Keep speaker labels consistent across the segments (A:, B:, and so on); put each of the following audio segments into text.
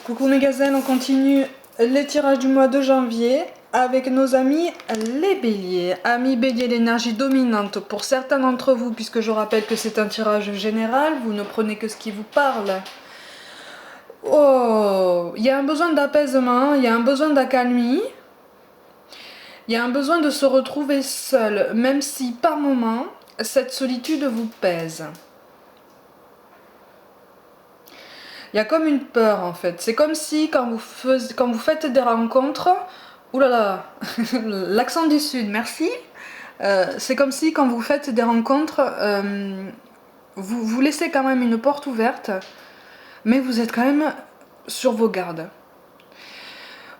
A: Coucou mes gazelles, on continue les tirages du mois de janvier avec nos amis les béliers. Amis béliers, l'énergie dominante pour certains d'entre vous, puisque je rappelle que c'est un tirage général, vous ne prenez que ce qui vous parle. Oh, il y a un besoin d'apaisement, il y a un besoin d'accalmie, il y a un besoin de se retrouver seul, même si par moments, cette solitude vous pèse. Il y a comme une peur en fait. C'est comme si quand vous faites des rencontres, oulala, l'accent du sud, merci. C'est comme si quand vous faites des rencontres, vous laissez quand même une porte ouverte, mais vous êtes quand même sur vos gardes.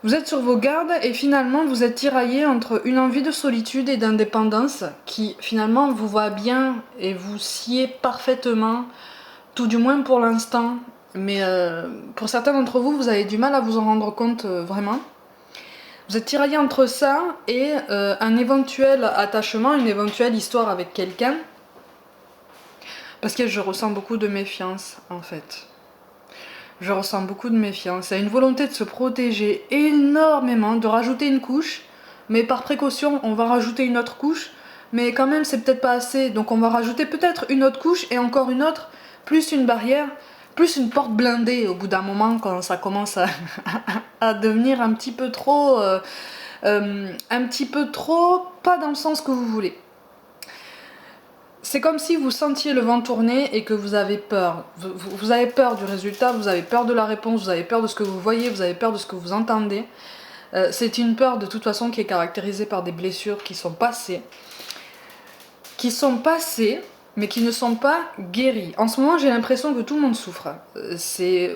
A: Vous êtes sur vos gardes et finalement vous êtes tiraillé entre une envie de solitude et d'indépendance qui finalement vous va bien et vous sied parfaitement, tout du moins pour l'instant. Mais pour certains d'entre vous, vous avez du mal à vous en rendre compte vraiment. Vous êtes tiraillé entre ça et un éventuel attachement, une éventuelle histoire avec quelqu'un. Parce que je ressens beaucoup de méfiance en fait. Je ressens beaucoup de méfiance. Il y a une volonté de se protéger énormément, de rajouter une couche. Mais par précaution, on va rajouter une autre couche. Mais quand même, c'est peut-être pas assez. Donc on va rajouter peut-être une autre couche et encore une autre, plus une barrière. Plus une porte blindée au bout d'un moment quand ça commence à devenir un petit peu trop pas dans le sens que vous voulez. C'est comme si vous sentiez le vent tourner et que vous avez peur. Vous avez peur du résultat, vous avez peur de la réponse, vous avez peur de ce que vous voyez, vous avez peur de ce que vous entendez. C'est une peur de toute façon qui est caractérisée par des blessures qui sont passées. Mais qui ne sont pas guéris. En ce moment, j'ai l'impression que tout le monde souffre. Ce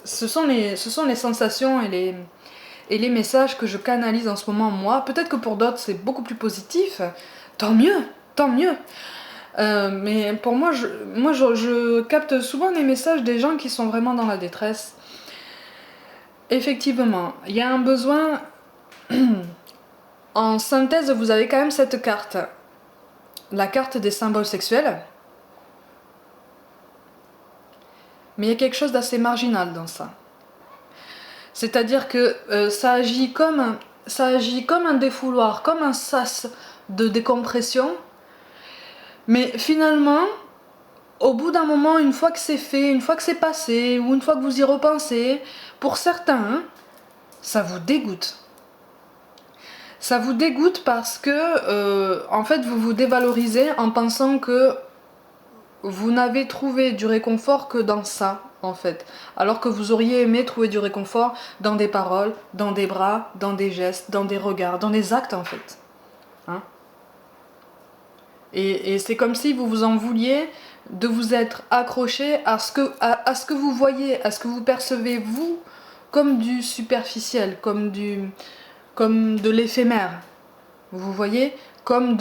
A: sont les sensations et les messages que je canalise en ce moment, moi. Peut-être que pour d'autres, c'est beaucoup plus positif. Tant mieux, tant mieux. Mais pour moi, je capte souvent les messages des gens qui sont vraiment dans la détresse. Effectivement, il y a un besoin... En synthèse, vous avez quand même cette carte. La carte des symboles sexuels. Mais il y a quelque chose d'assez marginal dans ça. C'est-à-dire que ça agit comme un défouloir, comme un sas de décompression. Mais finalement, au bout d'un moment, une fois que c'est fait, une fois que c'est passé, ou une fois que vous y repensez, pour certains, ça vous dégoûte. Ça vous dégoûte parce que, en fait, vous vous dévalorisez en pensant que vous n'avez trouvé du réconfort que dans ça, en fait. Alors que vous auriez aimé trouver du réconfort dans des paroles, dans des bras, dans des gestes, dans des regards, dans des actes, en fait. Hein? Et c'est comme si vous vous en vouliez de vous être accroché à ce que vous voyez, à ce que vous percevez, vous, comme du superficiel, comme de l'éphémère. Vous voyez, comme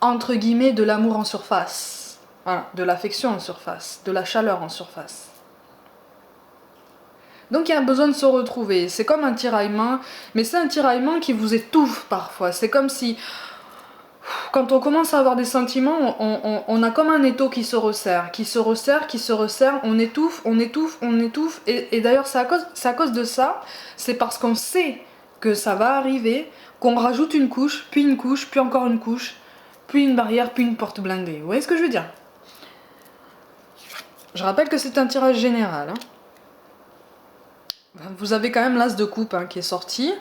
A: entre guillemets, de l'amour en surface. Voilà, de l'affection en surface, de la chaleur en surface. Donc il y a un besoin de se retrouver. C'est comme un tiraillement, mais c'est un tiraillement qui vous étouffe parfois. C'est comme si, quand on commence à avoir des sentiments, on a comme un étau qui se resserre, on étouffe, et d'ailleurs c'est à cause de ça, c'est parce qu'on sait que ça va arriver, qu'on rajoute une couche, puis encore une couche, puis une barrière, puis une porte blindée. Vous voyez ce que je veux dire? Je rappelle que c'est un tirage général. Vous avez quand même l'as de coupe qui est sorti.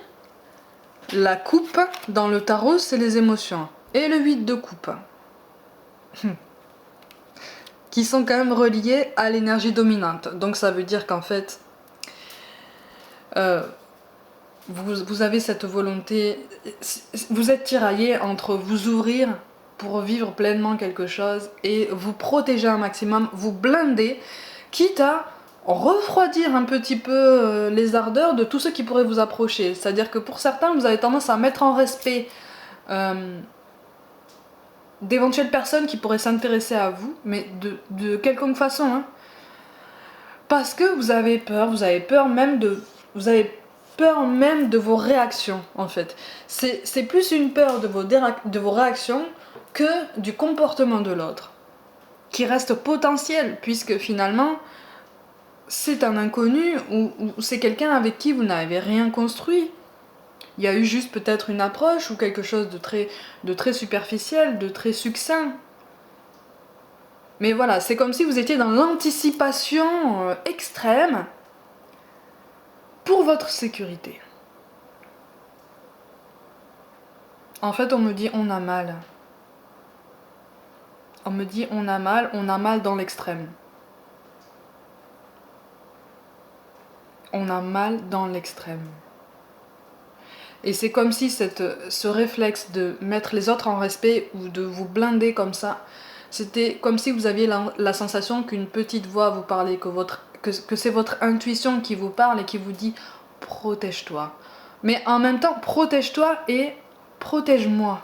A: La coupe, dans le tarot, c'est les émotions. Et le 8 de coupe. Qui sont quand même reliés à l'énergie dominante. Donc ça veut dire qu'en fait, vous avez cette volonté, vous êtes tiraillé entre vous ouvrir pour vivre pleinement quelque chose et vous protéger un maximum, vous blinder, quitte à refroidir un petit peu les ardeurs de tous ceux qui pourraient vous approcher. C'est-à-dire que pour certains, vous avez tendance à mettre en respect d'éventuelles personnes qui pourraient s'intéresser à vous, mais de quelconque façon. Hein. Parce que vous avez peur même de vos réactions, en fait. C'est plus une peur de vos réactions que du comportement de l'autre, qui reste potentiel, puisque finalement, c'est un inconnu ou c'est quelqu'un avec qui vous n'avez rien construit. Il y a eu juste peut-être une approche ou quelque chose de très superficiel, de très succinct. Mais voilà, c'est comme si vous étiez dans l'anticipation extrême pour votre sécurité. En fait, on me dit on a mal. On me dit on a mal dans l'extrême. On a mal dans l'extrême. Et c'est comme si ce réflexe de mettre les autres en respect ou de vous blinder comme ça, c'était comme si vous aviez la sensation qu'une petite voix vous parlait, que c'est votre intuition qui vous parle et qui vous dit protège-toi. Mais en même temps, protège-toi et protège-moi.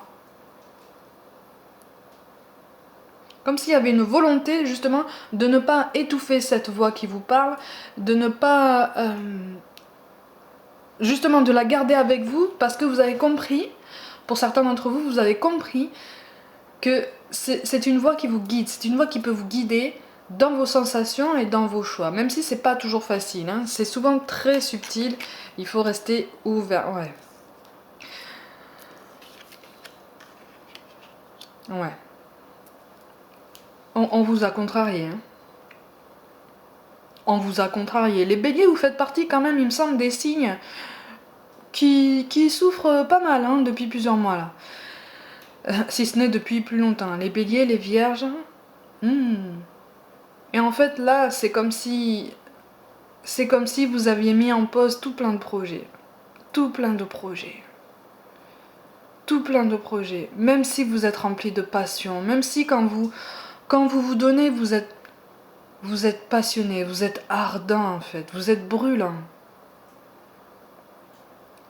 A: Comme s'il y avait une volonté justement de ne pas étouffer cette voix qui vous parle, de ne pas... justement de la garder avec vous parce que vous avez compris, pour certains d'entre vous, vous avez compris que c'est une voix qui vous guide, c'est une voix qui peut vous guider dans vos sensations et dans vos choix, même si c'est pas toujours facile, hein, c'est souvent très subtil, il faut rester ouvert, ouais. Ouais. On vous a contrarié, hein. On vous a contrarié. Les béliers, vous faites partie quand même, il me semble, des signes qui souffrent pas mal hein, depuis plusieurs mois là. Si ce n'est depuis plus longtemps. Les béliers, les vierges. Et en fait là, c'est comme si vous aviez mis en pause tout plein de projets. Tout plein de projets. Tout plein de projets. Même si vous êtes rempli de passion. Même si quand vous vous donnez, vous êtes passionné. Vous êtes ardent en fait. Vous êtes brûlant.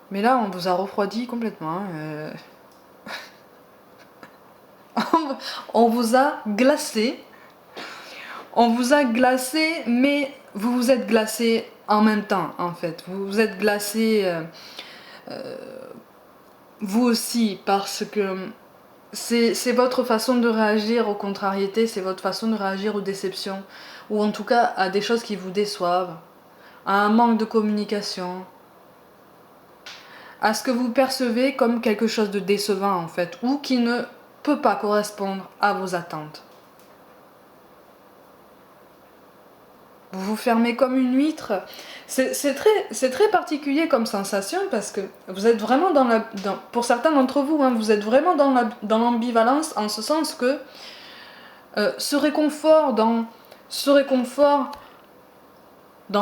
A: Mais là, on vous a refroidi complètement. On vous a glacé. On vous a glacé, mais vous vous êtes glacé en même temps, en fait. Vous vous êtes glacé, vous aussi, parce que c'est votre façon de réagir aux contrariétés, c'est votre façon de réagir aux déceptions, ou en tout cas à des choses qui vous déçoivent, à un manque de communication, à ce que vous percevez comme quelque chose de décevant, en fait, ou qui ne peut pas correspondre à vos attentes. Vous vous fermez comme une huître. C'est très particulier comme sensation parce que vous êtes vraiment pour certains d'entre vous, hein, vous êtes vraiment dans l'ambivalence en ce sens que ce réconfort dans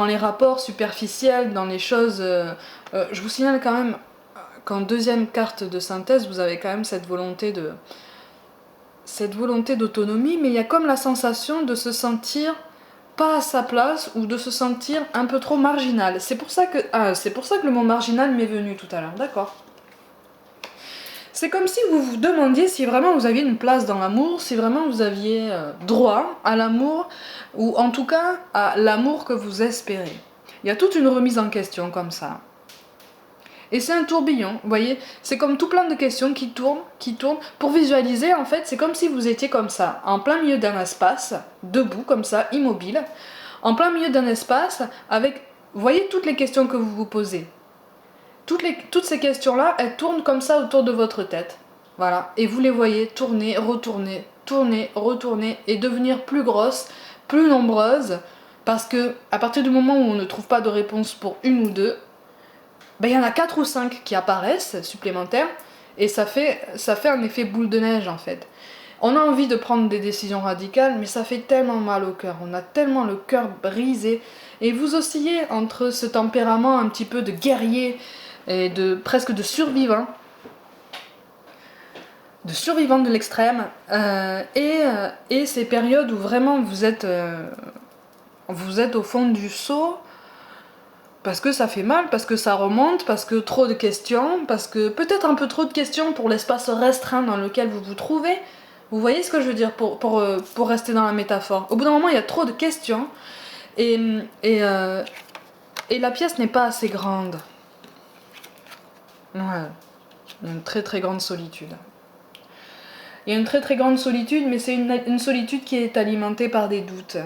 A: les rapports superficiels, dans les choses... je vous signale quand même qu'en deuxième carte de synthèse, vous avez quand même cette volonté d'autonomie, mais il y a comme la sensation de se sentir pas à sa place ou de se sentir un peu trop marginal. C'est pour ça que le mot marginal m'est venu tout à l'heure, d'accord. C'est comme si vous vous demandiez si vraiment vous aviez une place dans l'amour, si vraiment vous aviez droit à l'amour, ou en tout cas à l'amour que vous espérez. Il y a toute une remise en question comme ça. Et c'est un tourbillon, vous voyez, c'est comme tout plein de questions qui tournent. Pour visualiser, en fait, c'est comme si vous étiez comme ça, en plein milieu d'un espace, debout, comme ça, immobile, en plein milieu d'un espace, avec, vous voyez toutes les questions que vous vous posez. Toutes ces questions-là, elles tournent comme ça autour de votre tête. Voilà, et vous les voyez tourner, retourner, et devenir plus grosses, plus nombreuses, parce que à partir du moment où on ne trouve pas de réponse pour une ou deux, ben, y en a 4 ou 5 qui apparaissent supplémentaires et ça fait un effet boule de neige en fait. On a envie de prendre des décisions radicales mais ça fait tellement mal au cœur, on a tellement le cœur brisé et vous oscillez entre ce tempérament un petit peu de guerrier et presque de survivant de l'extrême et ces périodes où vraiment vous êtes au fond du seau. Parce que ça fait mal, parce que ça remonte, parce que trop de questions, parce que peut-être un peu trop de questions pour l'espace restreint dans lequel vous vous trouvez. Vous voyez ce que je veux dire pour rester dans la métaphore. Au bout d'un moment, il y a trop de questions et la pièce n'est pas assez grande. Ouais, il y a une très très grande solitude. Il y a une très très grande solitude, mais c'est une solitude qui est alimentée par des doutes.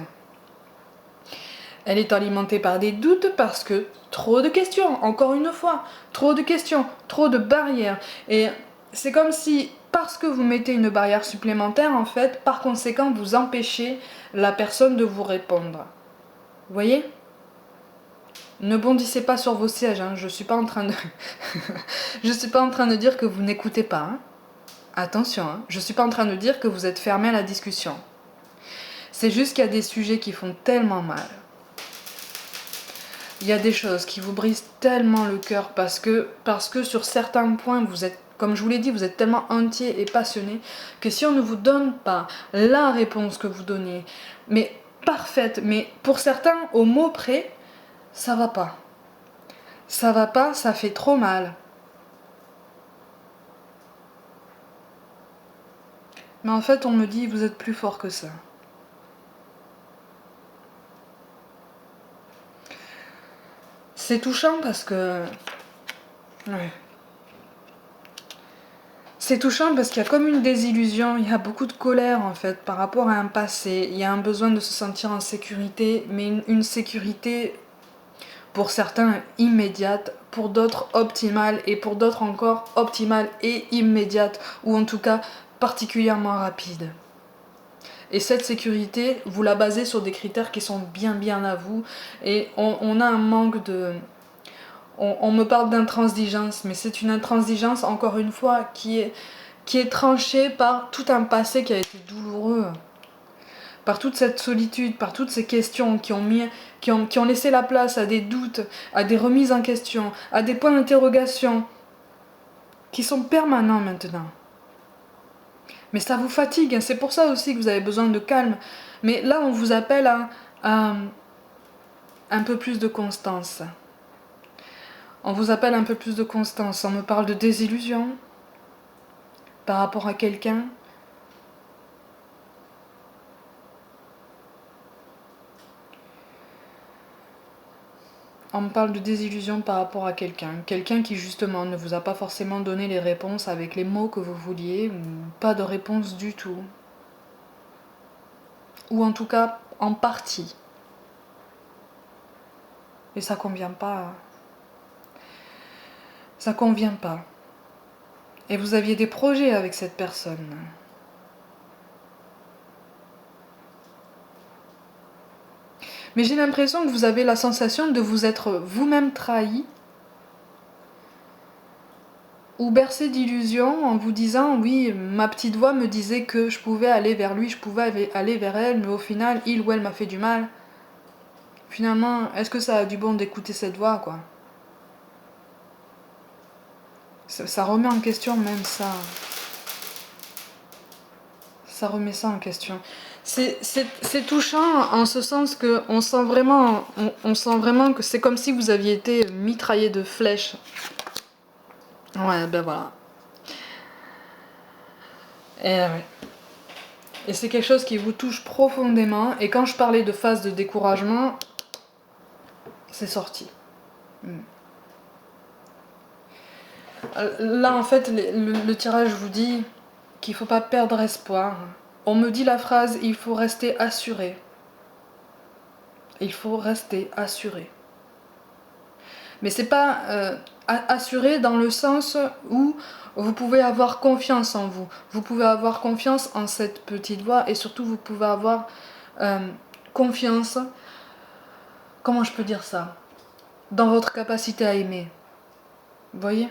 A: Elle est alimentée par des doutes parce que trop de questions, encore une fois, trop de questions, trop de barrières. Et c'est comme si, parce que vous mettez une barrière supplémentaire, en fait, par conséquent, vous empêchez la personne de vous répondre. Vous voyez ? Ne bondissez pas sur vos sièges, hein. Je suis pas en train de... je suis pas en train de dire que vous n'écoutez pas, hein. Attention, hein. Je suis pas en train de dire que vous êtes fermé à la discussion. C'est juste qu'il y a des sujets qui font tellement mal. Il y a des choses qui vous brisent tellement le cœur parce que sur certains points, vous êtes, comme je vous l'ai dit, vous êtes tellement entier et passionné que si on ne vous donne pas la réponse que vous donnez, mais parfaite, mais pour certains, au mot près, ça va pas. Ça va pas, ça fait trop mal. Mais en fait, on me dit, vous êtes plus fort que ça. C'est touchant parce que... Ouais. C'est touchant parce qu'il y a comme une désillusion, il y a beaucoup de colère en fait par rapport à un passé. Il y a un besoin de se sentir en sécurité, mais une sécurité pour certains immédiate, pour d'autres optimale et pour d'autres encore optimale et immédiate, ou en tout cas particulièrement rapide. Et cette sécurité, vous la basez sur des critères qui sont bien à vous, et on a un manque de... On me parle d'intransigeance, mais c'est une intransigeance, encore une fois, qui est tranchée par tout un passé qui a été douloureux. Par toute cette solitude, par toutes ces questions qui ont laissé la place à des doutes, à des remises en question, à des points d'interrogation qui sont permanents maintenant. Mais ça vous fatigue, c'est pour ça aussi que vous avez besoin de calme. Mais là, on vous appelle à un peu plus de constance. On vous appelle un peu plus de constance. On me parle de désillusion par rapport à quelqu'un. On me parle de désillusion par rapport à quelqu'un. Quelqu'un qui justement ne vous a pas forcément donné les réponses avec les mots que vous vouliez, ou pas de réponse du tout. Ou en tout cas, en partie. Et ça convient pas. Ça convient pas. Et vous aviez des projets avec cette personne. Mais j'ai l'impression que vous avez la sensation de vous être vous-même trahi ou bercé d'illusions en vous disant oui, ma petite voix me disait que je pouvais aller vers lui, je pouvais aller vers elle, mais au final, il ou elle m'a fait du mal. Finalement, est-ce que ça a du bon d'écouter cette voix, quoi? Ça remet en question même ça. Ça remet ça en question. C'est touchant en ce sens que on sent vraiment que c'est comme si vous aviez été mitraillé de flèches. Ouais, ben voilà. Ouais. Et c'est quelque chose qui vous touche profondément. Et quand je parlais de phase de découragement, c'est sorti. Là, en fait, le tirage vous dit qu'il ne faut pas perdre espoir. On me dit la phrase, il faut rester assuré. Il faut rester assuré. Mais c'est pas assuré dans le sens où vous pouvez avoir confiance en vous. Vous pouvez avoir confiance en cette petite voix et surtout vous pouvez avoir confiance, comment je peux dire ça, dans votre capacité à aimer. Vous voyez ?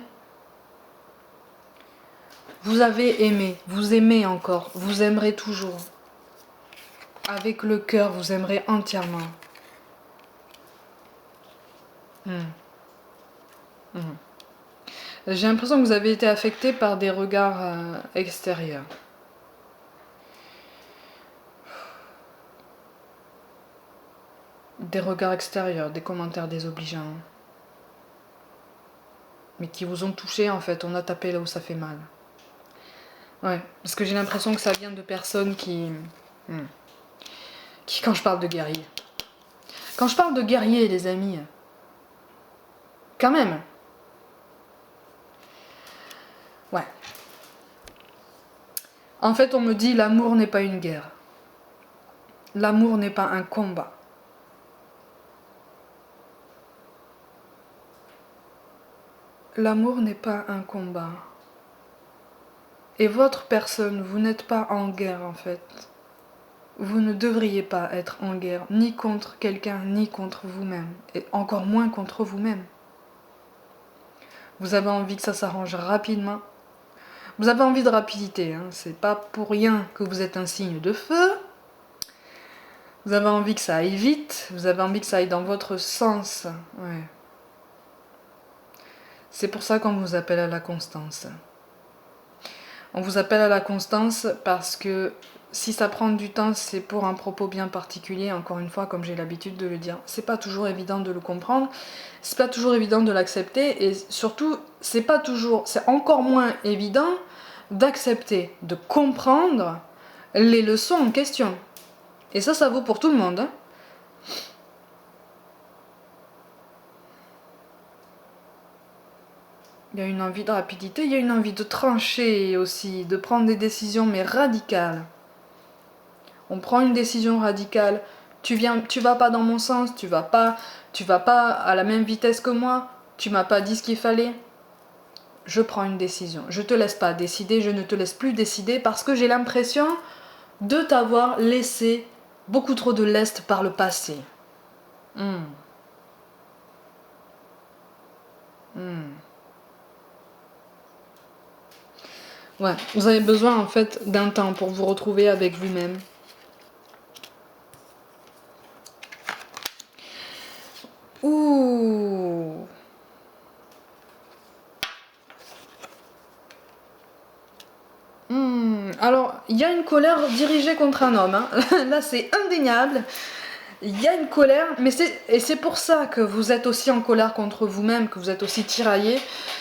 A: Vous avez aimé, vous aimez encore, vous aimerez toujours. Avec le cœur, vous aimerez entièrement. J'ai l'impression que vous avez été affecté par des regards extérieurs. Des regards extérieurs, des commentaires désobligeants. Mais qui vous ont touché en fait, on a tapé là où ça fait mal. Ouais, parce que j'ai l'impression que ça vient de personnes qui, quand je parle de guerriers. Quand je parle de guerriers, les amis, quand même. Ouais. En fait, on me dit l'amour n'est pas une guerre. L'amour n'est pas un combat. l'amour n'est pas un combat. Et votre personne, vous n'êtes pas en guerre en fait. Vous ne devriez pas être en guerre, ni contre quelqu'un, ni contre vous-même. Et encore moins contre vous-même. Vous avez envie que ça s'arrange rapidement. Vous avez envie de rapidité, hein. C'est pas pour rien que vous êtes un signe de feu. Vous avez envie que ça aille vite, vous avez envie que ça aille dans votre sens. Ouais. C'est pour ça qu'on vous appelle à la constance. On vous appelle à la constance parce que si ça prend du temps, c'est pour un propos bien particulier. Encore une fois, comme j'ai l'habitude de le dire, c'est pas toujours évident de le comprendre, c'est pas toujours évident de l'accepter, et surtout, c'est encore moins évident d'accepter, de comprendre les leçons en question. Et ça vaut pour tout le monde, hein. Il y a une envie de rapidité, il y a une envie de trancher aussi, de prendre des décisions mais radicales. On prend une décision radicale, tu vas pas dans mon sens, tu vas pas à la même vitesse que moi, tu m'as pas dit ce qu'il fallait. Je prends une décision. Je te laisse pas décider, je ne te laisse plus décider parce que j'ai l'impression de t'avoir laissé beaucoup trop de lest par le passé. Ouais, vous avez besoin en fait d'un temps pour vous retrouver avec vous-même. Ouh. Alors, il y a une colère dirigée contre un homme, hein. Là, c'est indéniable. Il y a une colère, et c'est pour ça que vous êtes aussi en colère contre vous-même, que vous êtes aussi tiraillé.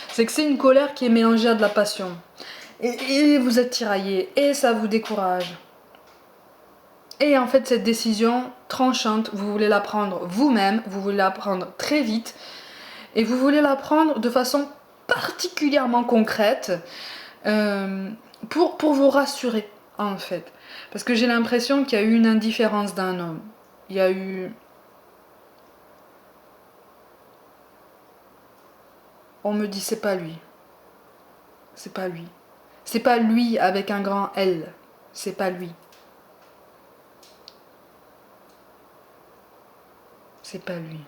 A: C'est que c'est une colère qui est mélangée à de la passion. Et vous êtes tiraillé, et ça vous décourage. Et en fait, cette décision tranchante, vous voulez la prendre vous-même, vous voulez la prendre très vite, et vous voulez la prendre de façon particulièrement concrète, pour vous rassurer, en fait. Parce que j'ai l'impression qu'il y a eu une indifférence d'un homme. Il y a eu... On me dit c'est pas lui. C'est pas lui. C'est pas lui avec un grand L. C'est pas lui. C'est pas lui.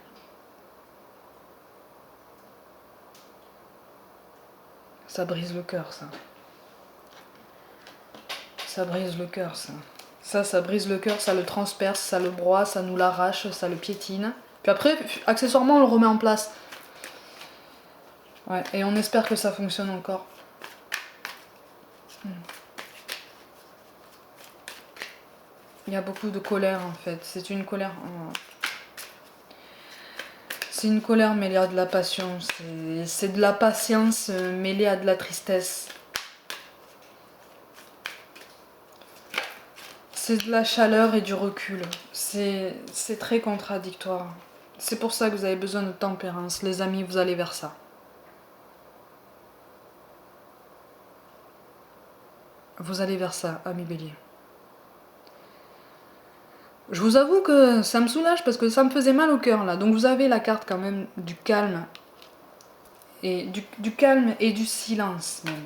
A: Ça brise le cœur, ça. Ça brise le cœur, ça. Ça brise le cœur, ça le transperce, ça le broie, ça nous l'arrache, ça le piétine. Puis après, accessoirement, on le remet en place. Ouais, et on espère que ça fonctionne encore. Il y a beaucoup de colère, en fait. C'est une colère... C'est une colère mêlée à de la passion. C'est de la patience mêlée à de la tristesse. C'est de la chaleur et du recul. C'est très contradictoire. C'est pour ça que vous avez besoin de tempérance. Les amis, vous allez vers ça. Vous allez vers ça, amis bélier. Je vous avoue que ça me soulage parce que ça me faisait mal au cœur là. Donc vous avez la carte quand même du calme. Et du calme et du silence même.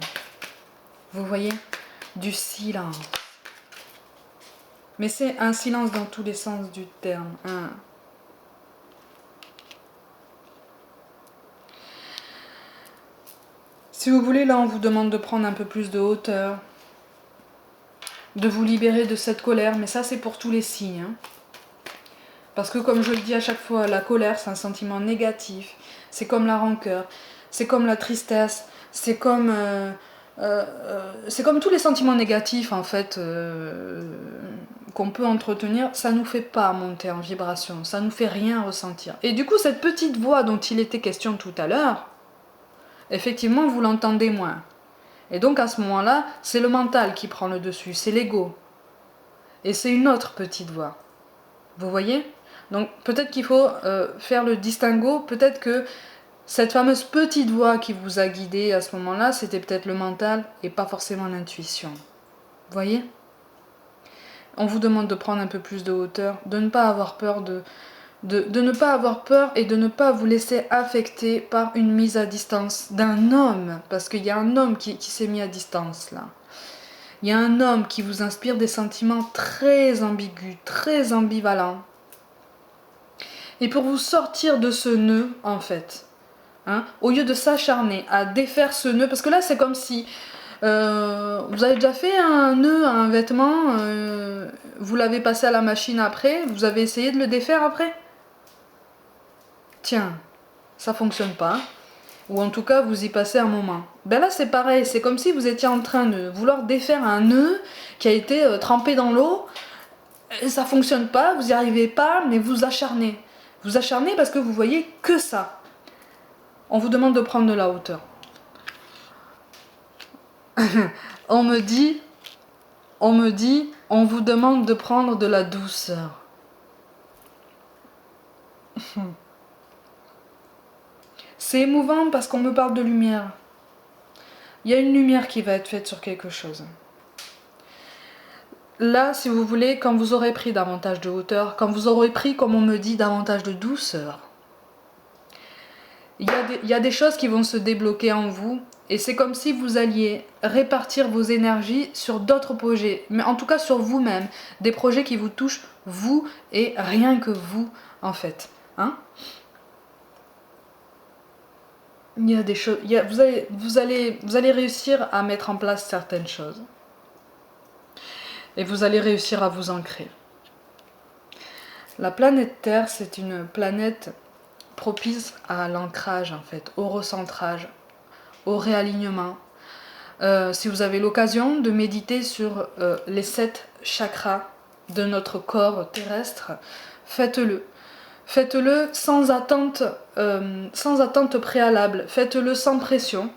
A: Vous voyez? Du silence. Mais c'est un silence dans tous les sens du terme. Hein. Si vous voulez, là, on vous demande de prendre un peu plus de hauteur. De vous libérer de cette colère. Mais ça, c'est pour tous les signes. Hein. Parce que comme je le dis à chaque fois, la colère, c'est un sentiment négatif. C'est comme la rancœur. C'est comme la tristesse. C'est comme tous les sentiments négatifs, en fait, qu'on peut entretenir. Ça nous fait pas monter en vibration. Ça nous fait rien ressentir. Et du coup, cette petite voix dont il était question tout à l'heure, effectivement, vous l'entendez moins. Et donc, à ce moment-là, c'est le mental qui prend le dessus. C'est l'ego. Et c'est une autre petite voix. Vous voyez ? Donc, peut-être qu'il faut faire le distinguo. Peut-être que cette fameuse petite voix qui vous a guidé à ce moment-là, c'était peut-être le mental et pas forcément l'intuition. Vous voyez ? On vous demande de prendre un peu plus de hauteur, de ne pas avoir peur de ne pas avoir peur et de ne pas vous laisser affecter par une mise à distance d'un homme, parce qu'il y a un homme qui s'est mis à distance là. Il y a un homme qui vous inspire des sentiments très ambigus, très ambivalents. Et pour vous sortir de ce nœud, en fait, hein, au lieu de s'acharner à défaire ce nœud, parce que là c'est comme si vous avez déjà fait un nœud à un vêtement, vous l'avez passé à la machine après, vous avez essayé de le défaire après? Tiens, ça fonctionne pas. Ou en tout cas, vous y passez un moment. Ben là, c'est pareil. C'est comme si vous étiez en train de vouloir défaire un nœud qui a été trempé dans l'eau. Ça fonctionne pas, vous n'y arrivez pas, mais vous acharnez. Vous acharnez parce que vous voyez que ça. On vous demande de prendre de la hauteur. on me dit, on vous demande de prendre de la douceur. C'est émouvant parce qu'on me parle de lumière. Il y a une lumière qui va être faite sur quelque chose. Là, si vous voulez, quand vous aurez pris davantage de hauteur, quand vous aurez pris, comme on me dit, davantage de douceur, il y a des choses qui vont se débloquer en vous. Et c'est comme si vous alliez répartir vos énergies sur d'autres projets. Mais en tout cas sur vous-même. Des projets qui vous touchent, vous et rien que vous, en fait. Hein? Il y a des choses, vous allez réussir à mettre en place certaines choses. Et vous allez réussir à vous ancrer. La planète Terre, c'est une planète propice à l'ancrage, en fait, au recentrage, au réalignement. Si vous avez l'occasion de méditer sur les 7 chakras de notre corps terrestre, faites-le. Faites-le sans attente préalable. Faites-le sans pression.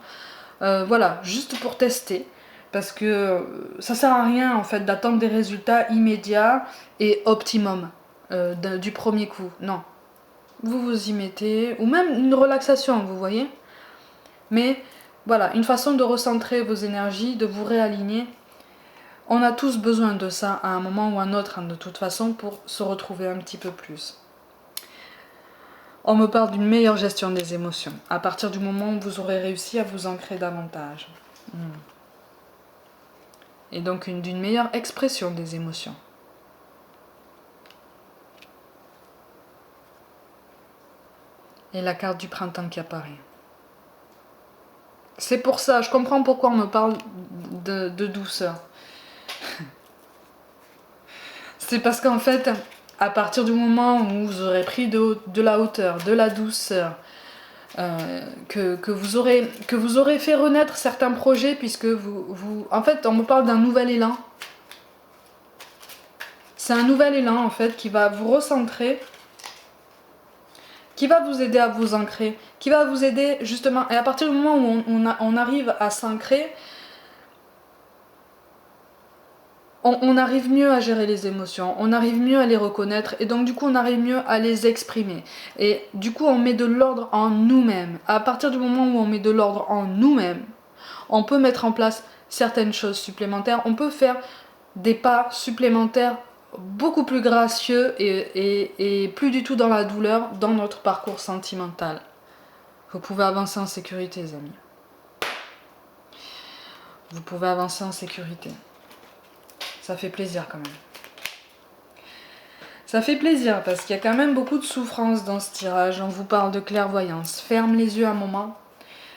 A: Voilà, juste pour tester. Parce que ça sert à rien en fait d'attendre des résultats immédiats et optimum du premier coup. Non. Vous vous y mettez, ou même une relaxation, vous voyez. Mais voilà, une façon de recentrer vos énergies, de vous réaligner. On a tous besoin de ça à un moment ou à un autre, hein, de toute façon, pour se retrouver un petit peu plus. On me parle d'une meilleure gestion des émotions, à partir du moment où vous aurez réussi à vous ancrer davantage. Et donc d'une meilleure expression des émotions. Et la carte du printemps qui apparaît. C'est pour ça, je comprends pourquoi on me parle de douceur. C'est parce qu'en fait, à partir du moment où vous aurez pris de la hauteur, de la douceur, que vous aurez fait renaître certains projets, puisque en fait, on me parle d'un nouvel élan. C'est un nouvel élan, en fait, qui va vous recentrer, qui va vous aider à vous ancrer, qui va vous aider, justement, et à partir du moment où on arrive à s'ancrer, on arrive mieux à gérer les émotions, on arrive mieux à les reconnaître et donc du coup on arrive mieux à les exprimer. Et du coup on met de l'ordre en nous-mêmes. À partir du moment où on met de l'ordre en nous-mêmes, on peut mettre en place certaines choses supplémentaires, on peut faire des pas supplémentaires beaucoup plus gracieux et plus du tout dans la douleur dans notre parcours sentimental. Vous pouvez avancer en sécurité, les amis. Vous pouvez avancer en sécurité. Ça fait plaisir quand même. Ça fait plaisir parce qu'il y a quand même beaucoup de souffrance dans ce tirage. On vous parle de clairvoyance. Ferme les yeux un moment.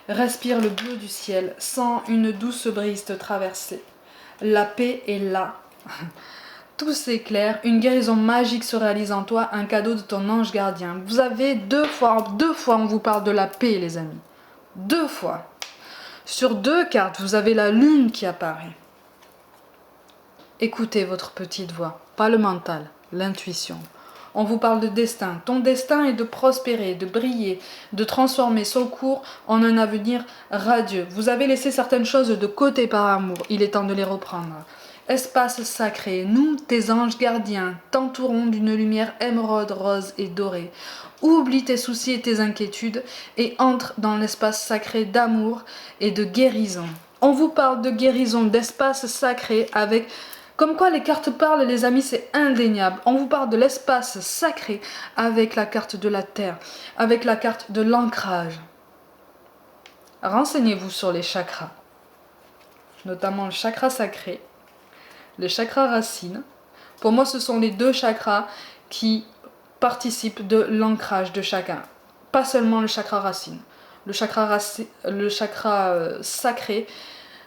A: Respire le bleu du ciel. Sens une douce brise te traverser. La paix est là. Tout s'éclaire. Une guérison magique se réalise en toi. Un cadeau de ton ange gardien. Vous avez deux fois on vous parle de la paix, les amis. 2 fois. Sur 2 cartes, vous avez la lune qui apparaît. Écoutez votre petite voix, pas le mental, l'intuition. On vous parle de destin. Ton destin est de prospérer, de briller, de transformer son cours en un avenir radieux. Vous avez laissé certaines choses de côté par amour, il est temps de les reprendre. Espace sacré, nous, tes anges gardiens, t'entourons d'une lumière émeraude, rose et dorée. Oublie tes soucis et tes inquiétudes et entre dans l'espace sacré d'amour et de guérison. On vous parle de guérison, d'espace sacré avec Comme quoi les cartes parlent, les amis, c'est indéniable. On vous parle de l'espace sacré avec la carte de la terre, avec la carte de l'ancrage. Renseignez-vous sur les chakras, notamment le chakra sacré, le chakra racine. Pour moi, ce sont les deux chakras qui participent de l'ancrage de chacun. Pas seulement le chakra racine. Le chakra sacré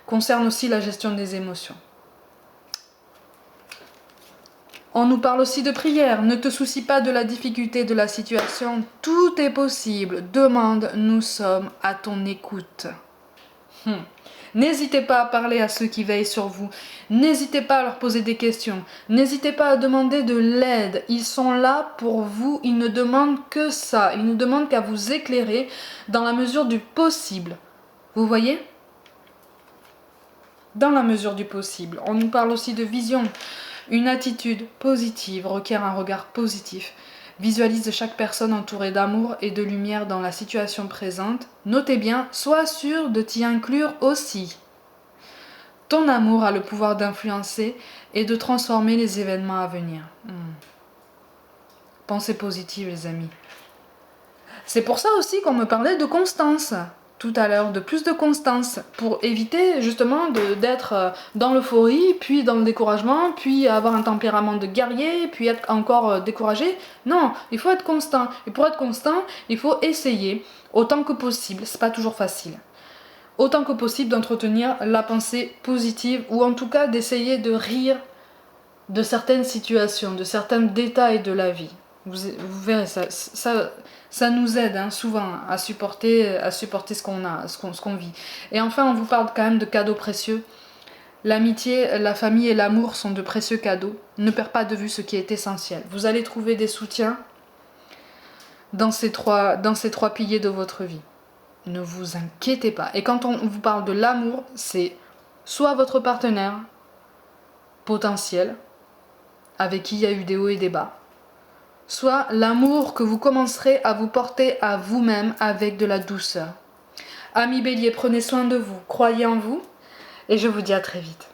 A: concerne aussi la gestion des émotions. On nous parle aussi de prière. Ne te soucie pas de la difficulté de la situation. Tout est possible. Demande, nous sommes à ton écoute. N'hésitez pas à parler à ceux qui veillent sur vous. N'hésitez pas à leur poser des questions. N'hésitez pas à demander de l'aide. Ils sont là pour vous. Ils ne demandent que ça. Ils ne demandent qu'à vous éclairer dans la mesure du possible. Vous voyez ? Dans la mesure du possible. On nous parle aussi de vision. Une attitude positive requiert un regard positif. Visualise chaque personne entourée d'amour et de lumière dans la situation présente. Notez bien, sois sûr de t'y inclure aussi. Ton amour a le pouvoir d'influencer et de transformer les événements à venir. Pensée positive, les amis. C'est pour ça aussi qu'on me parlait de constance tout à l'heure, de plus de constance, pour éviter justement d'être dans l'euphorie, puis dans le découragement, puis avoir un tempérament de guerrier, puis être encore découragé. Non, il faut être constant. Et pour être constant, il faut essayer, autant que possible, c'est pas toujours facile, autant que possible d'entretenir la pensée positive, ou en tout cas d'essayer de rire de certaines situations, de certains détails de la vie. Vous verrez, ça nous aide souvent à supporter ce qu'on a, ce qu'on vit. Et enfin, on vous parle quand même de cadeaux précieux. L'amitié, la famille et l'amour sont de précieux cadeaux. Ne perds pas de vue ce qui est essentiel. Vous allez trouver des soutiens dans ces trois piliers de votre vie. Ne vous inquiétez pas. Et quand on vous parle de l'amour, c'est soit votre partenaire potentiel, avec qui il y a eu des hauts et des bas, soit l'amour que vous commencerez à vous porter à vous-même avec de la douceur. Amis Bélier, prenez soin de vous, croyez en vous, et je vous dis à très vite.